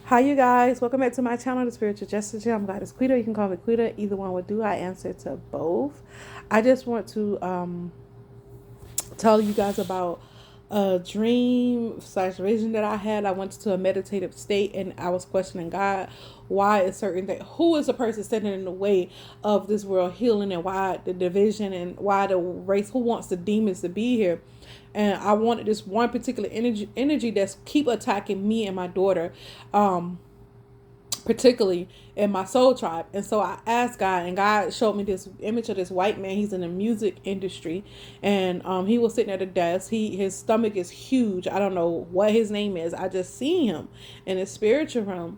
Hi, you guys. Welcome back to my channel, The Spiritual Justice. I'm Goddess Quita. You can call me Quita. Either one would do. I answer to both. I just want to tell you guys about a dream slash vision that I had. I went to a meditative state and I was questioning God. Why is certain that who is the person standing in the way of this world healing, and why the division, and why the race? Who wants the demons to be here? And I wanted this one particular energy that's keep attacking me and my daughter. Particularly in my soul tribe. And so I asked God, and God showed me this image of this white man. He's in the music industry, and he was sitting at a desk. His stomach is huge. I don't know what his name is. I just seen him in his spiritual realm,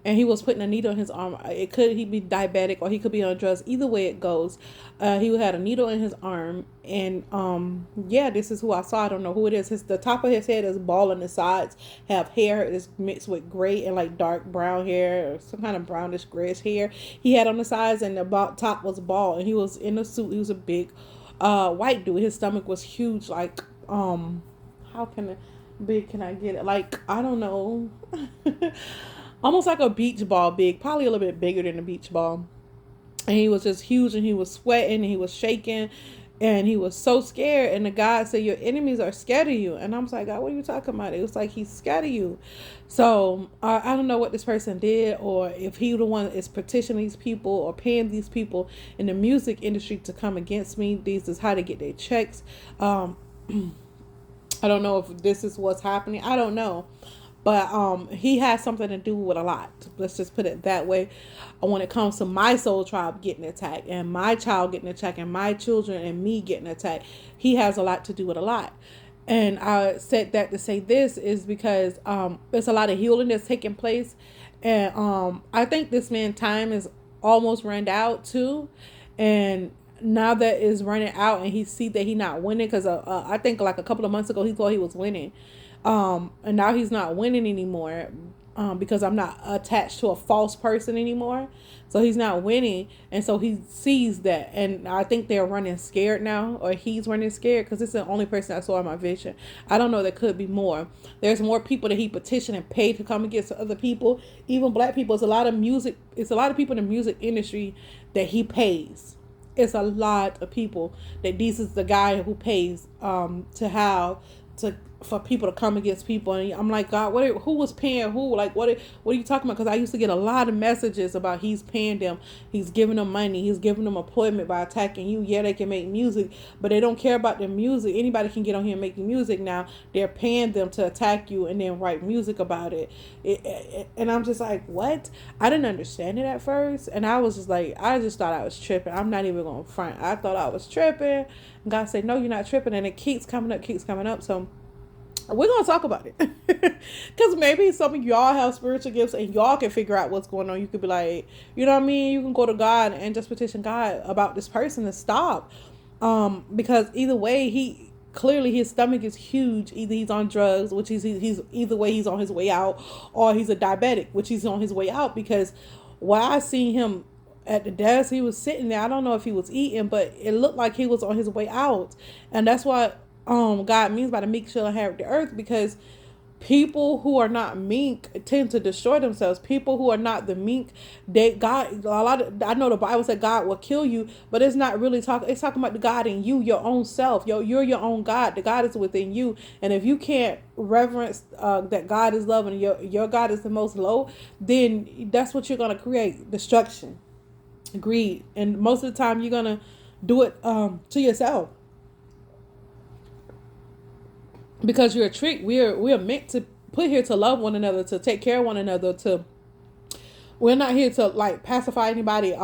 and he was putting a needle in his arm. It could he be diabetic, or he could be on drugs. Either way it goes, he had a needle in his arm, and yeah, this is who I saw. I don't know who it is. The top of his head is bald, and the sides have hair is mixed with gray and like dark brown hair, or some kind of brownish grayish hair he had on the sides, and the top was bald. And he was in a suit. He was a big white dude. His stomach was huge, like how can it big can I get it? Like, I don't know. Almost like a beach ball big, probably a little bit bigger than a beach ball. And he was just huge, and he was sweating, and he was shaking, and he was so scared. And the God said, your enemies are scared of you. And I was like, God, what are you talking about? It was like, he's scared of you. So I don't know what this person did, or if he the one is petitioning these people or paying these people in the music industry to come against me. This is how to get their checks. I don't know if this is what's happening. I don't know. But he has something to do with a lot. Let's just put it that way. When it comes to my soul tribe getting attacked, and my child getting attacked, and my children and me getting attacked, he has a lot to do with a lot. And I said that to say this is because there's a lot of healing that's taking place. And I think this man's time is almost run out too. And now that is running out, and he see that he not winning, because I think like a couple of months ago he thought he was winning, and now he's not winning anymore, because I'm not attached to a false person anymore. So he's not winning, and so he sees that, and I think they're running scared now, or he's running scared, because it's the only person I saw in my vision. I don't know, there could be more. There's more people that he petitioned and paid to come against other people, even black people. It's a lot of music. It's a lot of people in the music industry that he pays. It's a lot of people that this is the guy who pays to have to for people to come against people. And I'm like, God, who was paying who? Like, what are you talking about? Because I used to get a lot of messages about he's paying them, he's giving them money, he's giving them employment by attacking you. Yeah, they can make music, but they don't care about the music. Anybody can get on here and make music now. They're paying them to attack you and then write music about it. And I'm just like, what? I didn't understand it at first, and I was just like, I just thought I was tripping. I'm not even gonna front. I thought I was tripping. And God said, no, you're not tripping, and it keeps coming up, keeps coming up. So we're gonna talk about it, because maybe some of y'all have spiritual gifts and y'all can figure out what's going on. You could be like, you know what I mean, you can go to God and just petition God about this person to stop, because either way, he clearly his stomach is huge. Either he's on drugs, which he's either way he's on his way out, or he's a diabetic, which he's on his way out. Because while I seen him at the desk, he was sitting there, I don't know if he was eating, but it looked like he was on his way out. And that's what God means by the meek shall inherit the earth, because people who are not meek tend to destroy themselves. People who are not the meek, I know the Bible said God will kill you, but it's not really talking. It's talking about the God in you, your own self. You're your own God. The God is within you, and if you can't reverence that God is love, and your God is the most low, then that's what you're gonna create: destruction, greed, and most of the time you're gonna do it to yourself, because you're a trick. We're meant to put here to love one another, to take care of one another, to we're not here to like pacify anybody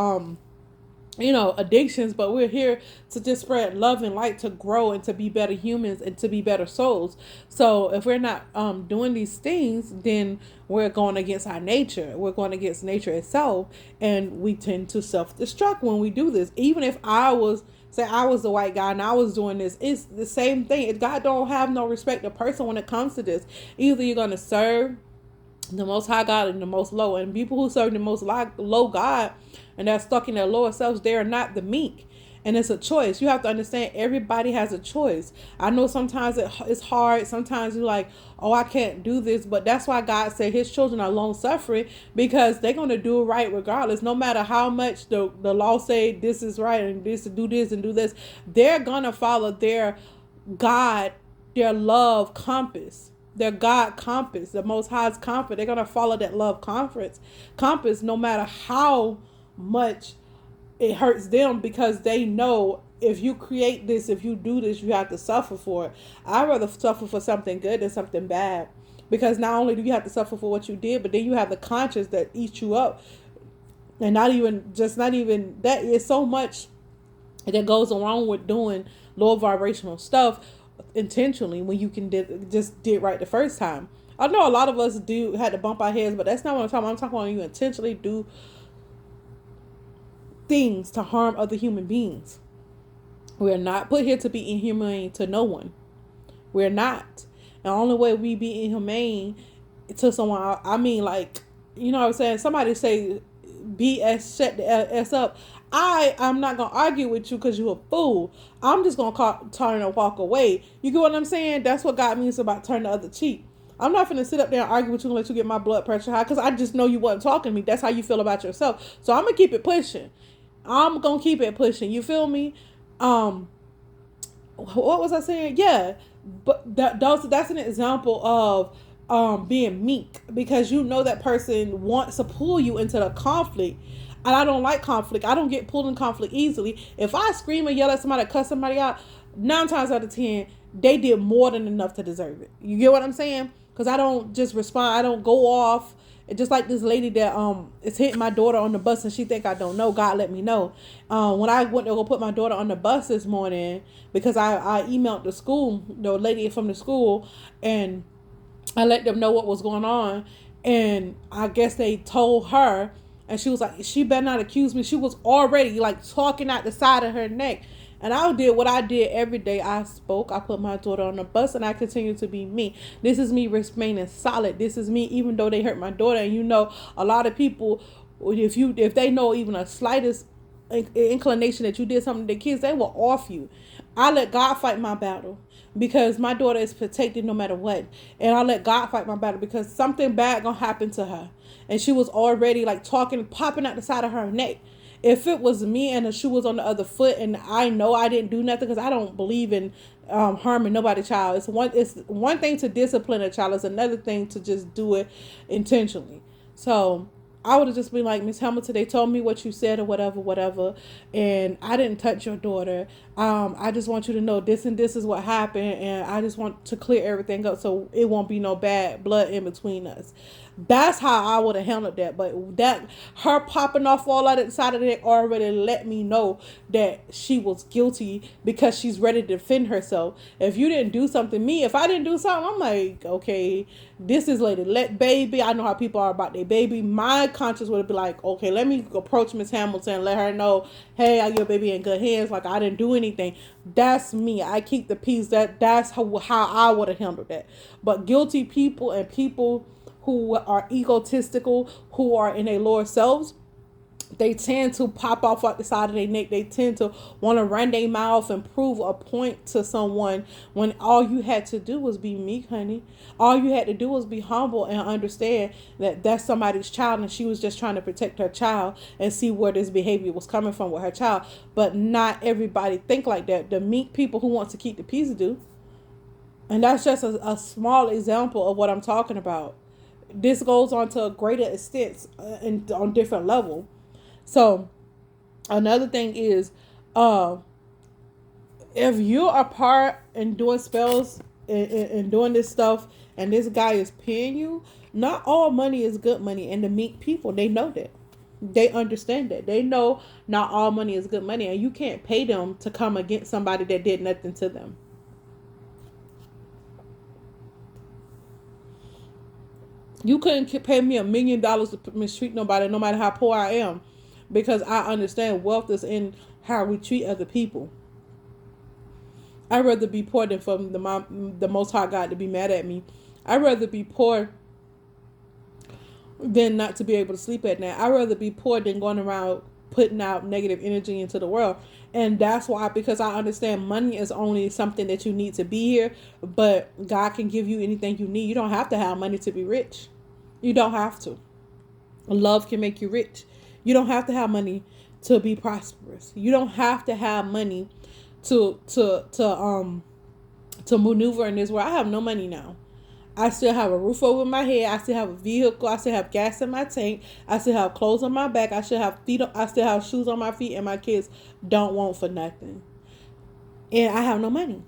addictions, but we're here to just spread love and light, to grow and to be better humans and to be better souls. So if we're not doing these things, then we're going against our nature. We're going against nature itself, and we tend to self-destruct when we do this. Even if I was the white guy and I was doing this, it's the same thing. God don't have no respect of person when it comes to this. Either you're going to serve the most high God and the most low, and people who serve the most low God and they're stuck in their lower selves, they are not the meek. And it's a choice. You have to understand everybody has a choice. I know sometimes it's hard. Sometimes you're like, oh, I can't do this. But that's why God said his children are long suffering, because they're going to do it right regardless. No matter how much the law say this is right and this and do this, they're going to follow their God, their love compass. Their God compass, the Most High's compass. They're going to follow that love compass no matter how much it hurts them, because they know if you create this, if you do this, you have to suffer for it. I'd rather suffer for something good than something bad, because not only do you have to suffer for what you did, but then you have the conscience that eats you up. And not even that, is so much that goes along with doing low vibrational stuff intentionally when you can just did right the first time. I know a lot of us do had to bump our heads, but that's not what I'm talking about. I'm talking about when you intentionally do things to harm other human beings. We're not put here to be inhumane to no one. We're not. The only way we be inhumane to someone, I mean, like, you know what I'm saying? Somebody say, BS, shut the S up. I'm not going to argue with you because you're a fool. I'm just going to turn and walk away. You get what I'm saying? That's what God means about turn the other cheek. I'm not going to sit up there and argue with you and let you get my blood pressure high, because I just know you wasn't talking to me. That's how you feel about yourself. So I'm going to keep it pushing. I'm going to keep it pushing. You feel me? What was I saying? Yeah. But that's an example of being meek, because you know that person wants to pull you into the conflict. And I don't like conflict. I don't get pulled in conflict easily. If I scream and yell at somebody, cuss somebody out, 9 times out of 10, they did more than enough to deserve it. You get what I'm saying? Because I don't just respond. I don't go off. It's just like this lady that is hitting my daughter on the bus, and she think I don't know. God let me know. When I went to go put my daughter on the bus this morning, because I emailed the school, the lady from the school, and I let them know what was going on. And I guess they told her, and she was like, she better not accuse me. She was already like talking out the side of her neck. And I did what I did every day. I spoke. I put my daughter on the bus, and I continue to be me. This is me remaining solid. This is me, even though they hurt my daughter. And you know, a lot of people, if they know even a slightest inclination that you did something to their kids, they will off you. I let God fight my battle, because my daughter is protected no matter what. And I let God fight my battle, because something bad gonna happen to her. And she was already like talking, popping out the side of her neck. If it was me and the shoe was on the other foot, and I know I didn't do nothing, because I don't believe in harming nobody's child. It's one thing to discipline a child. It's another thing to just do it intentionally. So I would have just been like, Miss Hamilton, they told me what you said or whatever, and I didn't touch your daughter. I just want you to know this and this is what happened, and I just want to clear everything up so it won't be no bad blood in between us. That's how I would have handled that. But that, her popping off all out of the side of the neck, already let me know that she was guilty, because she's ready to defend herself. If you didn't do something, if I didn't do something, I'm like, okay, this is lady, let baby. I know how people are about their baby. My conscience would be like, okay, let me approach Miss Hamilton, let her know, hey, your baby in good hands. Like, I didn't do anything. That's me. I keep the peace. That's how I would have handled that. But guilty people and people who are egotistical, who are in their lower selves, they tend to pop off at the side of their neck. They tend to want to run their mouth and prove a point to someone, when all you had to do was be meek, honey. All you had to do was be humble and understand that that's somebody's child, and she was just trying to protect her child and see where this behavior was coming from with her child. But not everybody think like that. The meek people who want to keep the peace do. And that's just a small example of what I'm talking about. This goes on to a greater extent and on different level. So another thing is, if you are part and doing spells and doing this stuff, and this guy is paying you, not all money is good money. And the meek people, they know that. They understand that. They know not all money is good money, and you can't pay them to come against somebody that did nothing to them. You couldn't pay me $1 million to mistreat nobody, no matter how poor I am, because I understand wealth is in how we treat other people. I'd rather be poor than for the Most High God to be mad at me. I'd rather be poor than not to be able to sleep at night. I'd rather be poor than going around putting out negative energy into the world. And that's why, because I understand money is only something that you need to be here, but God can give you anything you need. You don't have to have money to be rich. You don't have to. Love can make you rich. You don't have to have money to be prosperous. You don't have to have money to maneuver in this world. I have no money now. I still have a roof over my head. I still have a vehicle. I still have gas in my tank. I still have clothes on my back. I still have feet. I still have shoes on my feet, and my kids don't want for nothing. And I have no money.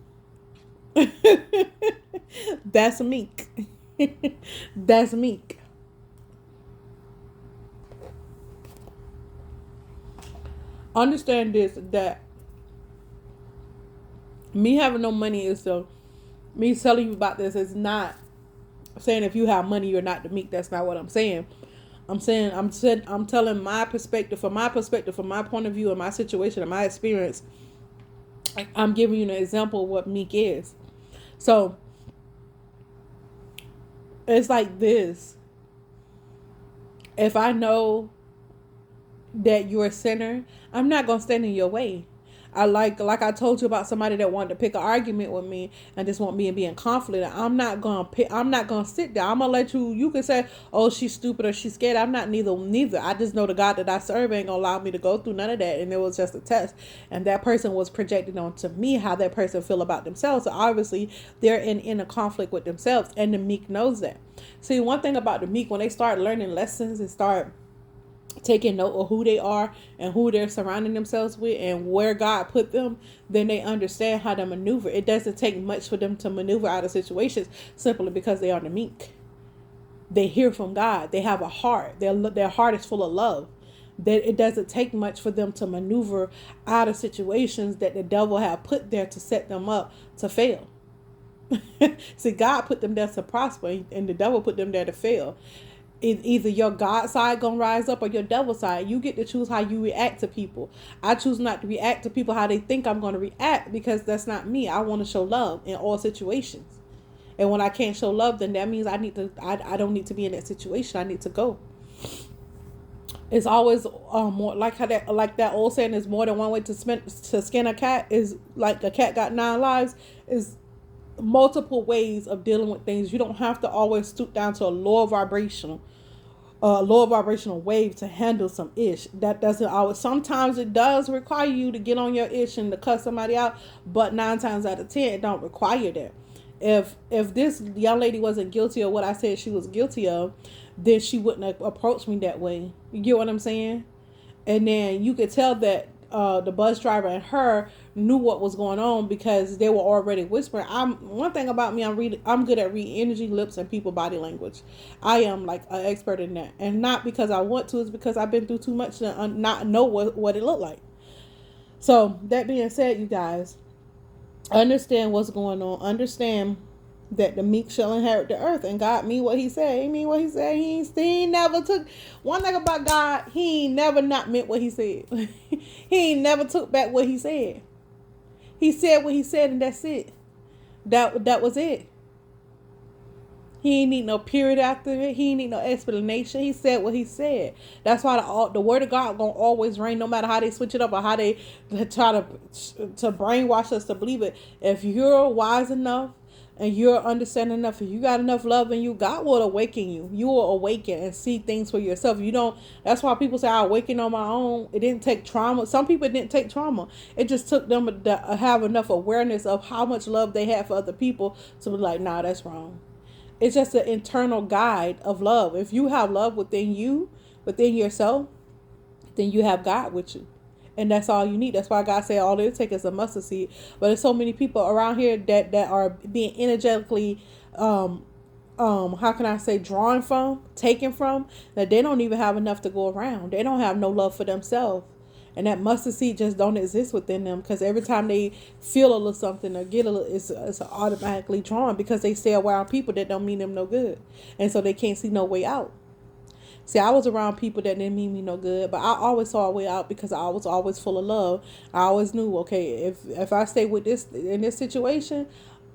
That's meek. That's meek. Understand this, that me having no money is me telling you about this is not saying if you have money you're not the meek. That's not what I'm saying. I'm telling my perspective, from my perspective, from my point of view, and my situation and my experience. I'm giving you an example of what meek is. So it's like this. If I know that you're a sinner, I'm not gonna stand in your way. I like I told you about somebody that wanted to pick an argument with me and just want me to be in conflict. I'm not gonna sit there. I'm gonna let you can say, oh, she's stupid or she's scared. I'm not neither. I just know the God that I serve ain't gonna allow me to go through none of that. And it was just a test. And that person was projecting onto me how that person feel about themselves. So obviously they're in a conflict with themselves, and the meek knows that. See, one thing about the meek, when they start learning lessons and start taking note of who they are and who they're surrounding themselves with and where God put them, then they understand how to maneuver. It doesn't take much for them to maneuver out of situations simply because they are the meek. They hear from God. They have a heart. Their heart is full of love. That it doesn't take much for them to maneuver out of situations that the devil have put there to set them up to fail. See, God put them there to prosper, and the devil put them there to fail. Either your God side gonna rise up or your devil side. You get to choose how you react to people. I choose not to react to people how they think I'm gonna react, because that's not me. I want to show love in all situations. And when I can't show love, then that means I don't need to be in that situation. I need to go. It's always more like that old saying, is more than one way to skin a cat. Is like a cat got 9 lives. Is multiple ways of dealing with things. You don't have to always stoop down to a lower vibrational wave to handle some ish. That doesn't always. Sometimes it does require you to get on your ish and to cuss somebody out, but 9 times out of 10 it don't require that. If this young lady wasn't guilty of what I said she was guilty of, then she wouldn't have approached me that way. You get what I'm saying? And then you could tell that the bus driver and her knew what was going on, because they were already whispering. One thing about me, I'm good at reading energy, lips, and people body language. I am like an expert in that, and not because I want to. It's because I've been through too much to not know what it looked like. So that being said, you guys, understand what's going on. Understand that the meek shall inherit the earth, and God mean what he said. He mean what he said. He never took. One thing about God, he ain't never not meant what he said. He ain't never took back what he said. He said what he said, and that's it. That was it. He ain't need no period after it. He ain't need no explanation. He said what he said. That's why the word of God gonna always reign, no matter how they switch it up or how they try to brainwash us to believe it. If you're wise enough and you're understanding enough, and you got enough love in you, God will awaken you. You will awaken and see things for yourself. You don't. That's why people say I awakened on my own. It didn't take trauma. Some people didn't take trauma. It just took them to have enough awareness of how much love they had for other people to be like, nah, that's wrong. It's just an internal guide of love. If you have love within you, within yourself, then you have God with you. And that's all you need. That's why God said all it takes is a mustard seed. But there's so many people around here that are being energetically, how can I say, drawn from, taken from, that they don't even have enough to go around. They don't have no love for themselves. And that mustard seed just don't exist within them, because every time they feel a little something or get a little, it's automatically drawn, because they stay around people that don't mean them no good. And so they can't see no way out. See, I was around people that didn't mean me no good, but I always saw a way out because I was always full of love. I always knew, okay, if I stay with this in this situation,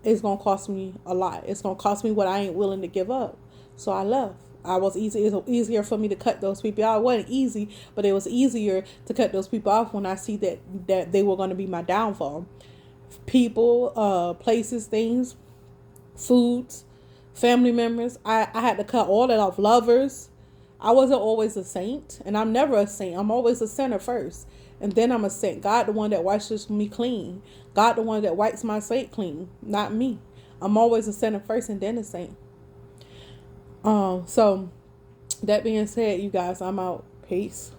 it's gonna cost me a lot. It's gonna cost me what I ain't willing to give up. So I left. I was easy. It was easier for me to cut those people out. It wasn't easy, but it was easier to cut those people off when I see that they were going to be my downfall. People, places, things, foods, family members. I had to cut all that off. Lovers. I wasn't always a saint, and I'm never a saint. I'm always a sinner first, and then I'm a saint. God, the one that washes me clean. God, the one that wipes my slate clean, not me. I'm always a sinner first, and then a saint. So that being said, you guys, I'm out. Peace.